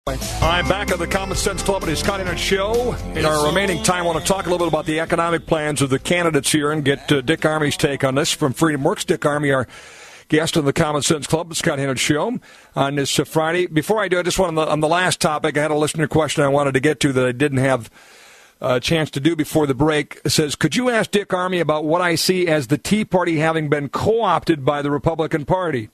I'm back at the Common Sense Club at his Scott Hennen Show. In our remaining time, I want to talk a little bit about the economic plans of the candidates here and get Dick Armey's take on this from Freedomworks. Dick Armey, our guest on the Common Sense Club, the Scott Hennen Show, on this Friday. Before I do, I just want on the last topic, I had a listener question I wanted to get to that I didn't have a chance to do before the break. It says, could you ask Dick Armey about what I see as the Tea Party having been co-opted by the Republican Party?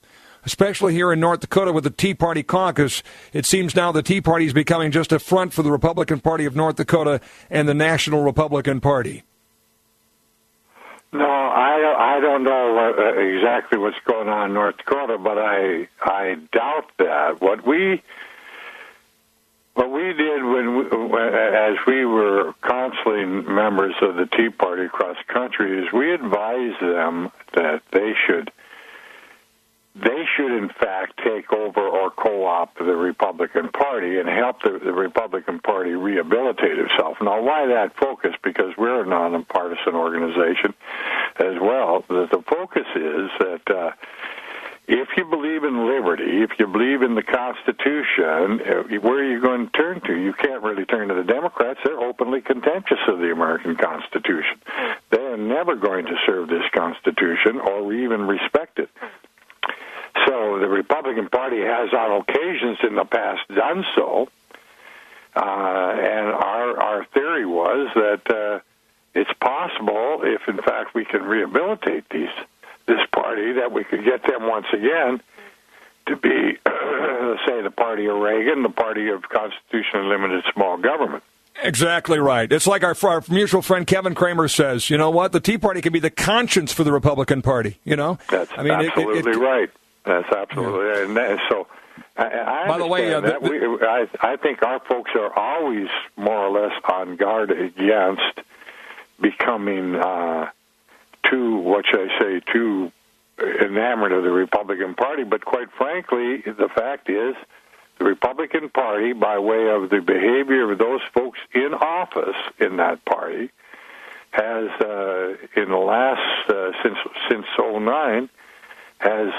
Especially here in North Dakota with the Tea Party caucus, it seems now the Tea Party is becoming just a front for the Republican Party of North Dakota and the National Republican Party. No, I don't know exactly what's going on in North Dakota, but I doubt that. What we did as we were counseling members of the Tea Party across the country is we advised them that they should in fact take over or co-opt the Republican Party and help the Republican Party rehabilitate itself. Now, why that focus? Because we're a nonpartisan organization as well. The focus is that if you believe in liberty, if you believe in the Constitution, where are you going to turn to? You can't really turn to the Democrats. They're openly contemptuous of the American Constitution. They are never going to serve this Constitution or even respect it. So the Republican Party has on occasions in the past done so, and our theory was that it's possible, if in fact we can rehabilitate this party, that we could get them once again to be, say, the party of Reagan, the party of constitutionally limited small government. Exactly right. It's like our mutual friend Kevin Kramer says, you know what, the Tea Party can be the conscience for the Republican Party, you know? That's absolutely right. That's absolutely right. And so I by the way, I think our folks are always more or less on guard against becoming too enamored of the Republican Party. But quite frankly, the fact is the Republican Party, by way of the behavior of those folks in office in that party, has in the last since 2009 has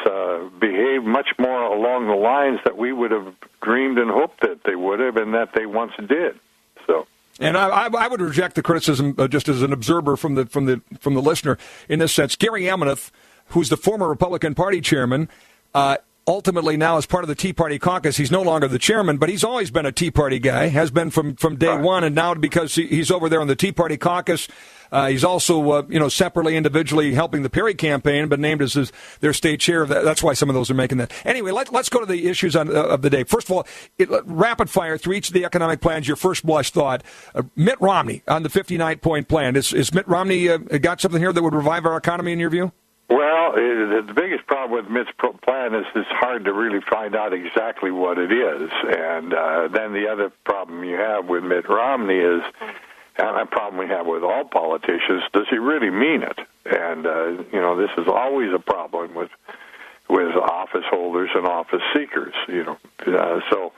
behaved much more along the lines that we would have dreamed and hoped that they would have, and that they once did. So, and I would reject the criticism just as an observer from the listener in this sense. Gary Ameneth, who's the former Republican Party chairman, ultimately now as part of the Tea Party caucus, he's no longer the chairman, but he's always been a Tea Party guy, has been from day one, and now because he's over there on the Tea Party caucus, he's also separately, individually helping the Perry campaign, but named as their state chair. That's why some of those are making that. Anyway, let's go to the issues of the day. First of all, rapid fire through each of the economic plans. Your first blush thought, Mitt Romney on the 59-point plan. Is Mitt Romney got something here that would revive our economy in your view? Well, the biggest problem with Mitt's plan is it's hard to really find out exactly what it is. And then the other problem you have with Mitt Romney is, and a problem we have with all politicians, does he really mean it? And, this is always a problem with office holders and office seekers, so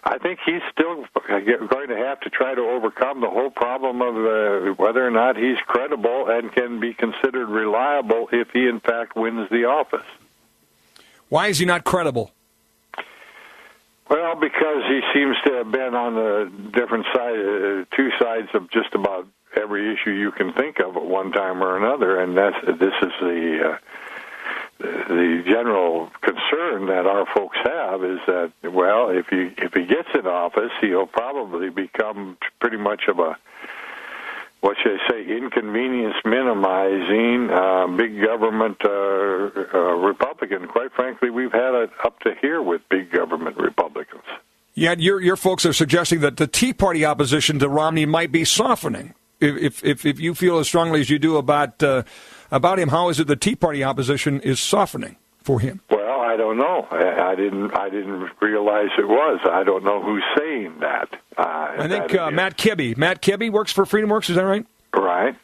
I think he's still going to have to try to overcome the whole problem of whether or not he's credible and can be considered reliable if he, in fact, wins the office. Why is he not credible? Well, because he seems to have been on the different side, two sides of just about every issue you can think of at one time or another, and this is the general concern that our folks have is that, well, if he gets in office, he'll probably become pretty much of a, what should I say, inconvenience minimizing, big government Republican. Quite frankly, we've had it up to here with big government Republicans. Yeah, your folks are suggesting that the Tea Party opposition to Romney might be softening. If you feel as strongly as you do about him, how is it the Tea Party opposition is softening for him? Well, I don't know. I didn't realize it was. I don't know who's saying that. I think Matt Kibbe. Matt Kibbe works for Freedomworks. Is that right? Right.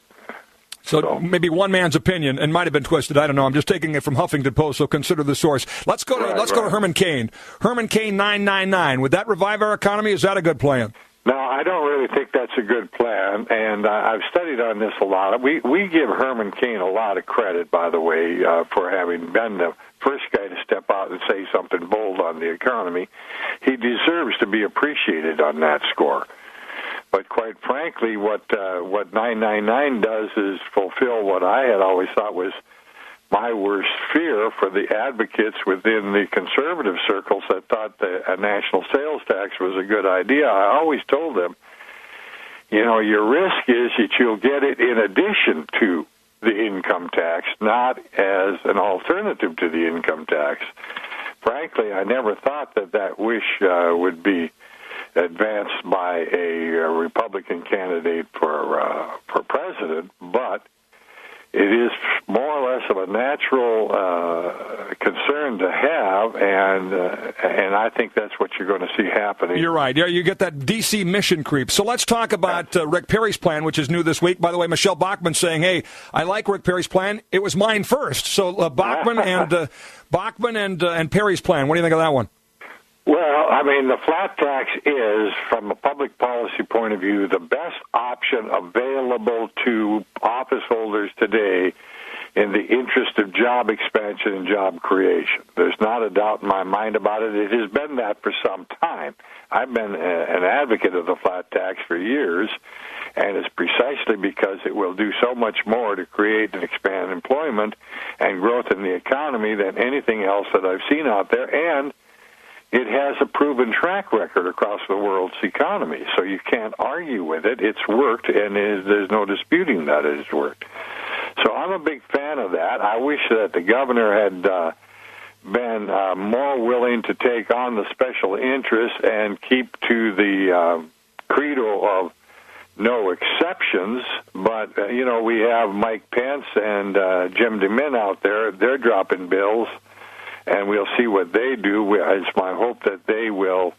So maybe one man's opinion, and might have been twisted. I don't know. I'm just taking it from Huffington Post, so consider the source. Let's go to Herman Cain. Herman Cain 999. Would that revive our economy? Is that a good plan? No, I don't really think that's a good plan, and I've studied on this a lot. We give Herman Cain a lot of credit, by the way, for having been the first guy to step out and say something bold on the economy. He deserves to be appreciated on that score. But quite frankly, what 999 does is fulfill what I had always thought was my worst fear for the advocates within the conservative circles that thought a national sales tax was a good idea. I always told them, your risk is that you'll get it in addition to the income tax, not as an alternative to the income tax. Frankly, I never thought that wish would be advanced by a Republican candidate for president, but it is more or less of a natural concern to have, and I think that's what you're going to see happening. You're right. Yeah, you get that D.C. mission creep. So let's talk about Rick Perry's plan, which is new this week. By the way, Michelle Bachmann saying, "Hey, I like Rick Perry's plan. It was mine first." So Bachmann and Perry's plan. What do you think of that one? Well, I mean, the flat tax is, from a public policy point of view, the best option available to office holders today in the interest of job expansion and job creation. There's not a doubt in my mind about it. It has been that for some time. I've been an advocate of the flat tax for years, and it's precisely because it will do so much more to create and expand employment and growth in the economy than anything else that I've seen out there, and it has a proven track record across the world's economy, so you can't argue with it. It's worked, and there's no disputing that it has worked. So I'm a big fan of that. I wish that the governor had been more willing to take on the special interests and keep to the credo of no exceptions. But, we have Mike Pence and Jim DeMint out there. They're dropping bills. And we'll see what they do. It's my hope that they will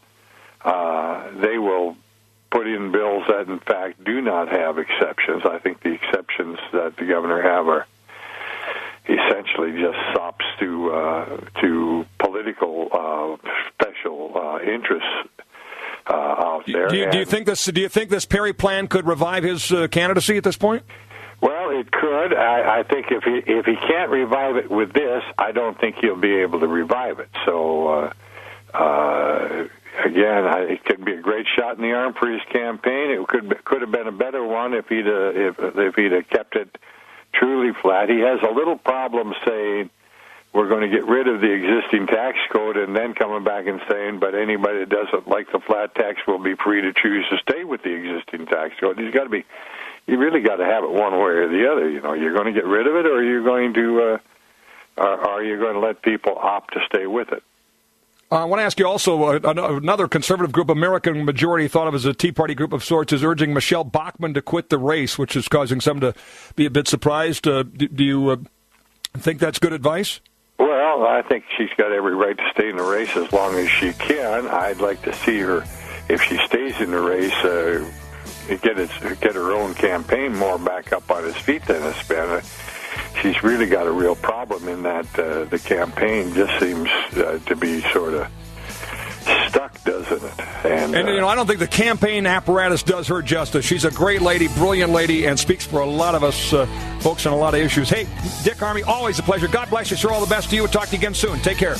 put in bills that, in fact, do not have exceptions. I think the exceptions that the governor have are essentially just sops to political special interests out there. Do you think this Perry plan could revive his candidacy at this point? Well, it could. I think if he can't revive it with this, I don't think he'll be able to revive it. So, again, it could be a great shot in the arm for his campaign. It could have been a better one if he'd have kept it truly flat. He has a little problem saying we're going to get rid of the existing tax code and then coming back and saying, but anybody that doesn't like the flat tax will be free to choose to stay with the existing tax code. You really got to have it one way or the other. You're going to get rid of it, or you're going to let people opt to stay with it. I want to ask you also, another conservative group, American Majority, thought of as a Tea Party group of sorts, is urging Michelle Bachmann to quit the race, which is causing some to be a bit surprised. Do you think that's good advice? Well, I think she's got every right to stay in the race as long as she can. I'd like to see her, if she stays in the race, get her own campaign more back up on its feet than it's been. She's really got a real problem in that the campaign just seems to be sort of stuck, doesn't it? And I don't think the campaign apparatus does her justice. She's a great lady, brilliant lady, and speaks for a lot of us folks on a lot of issues. Hey, Dick Armey, always a pleasure. God bless you, sir. All the best to you. We'll talk to you again soon. Take care.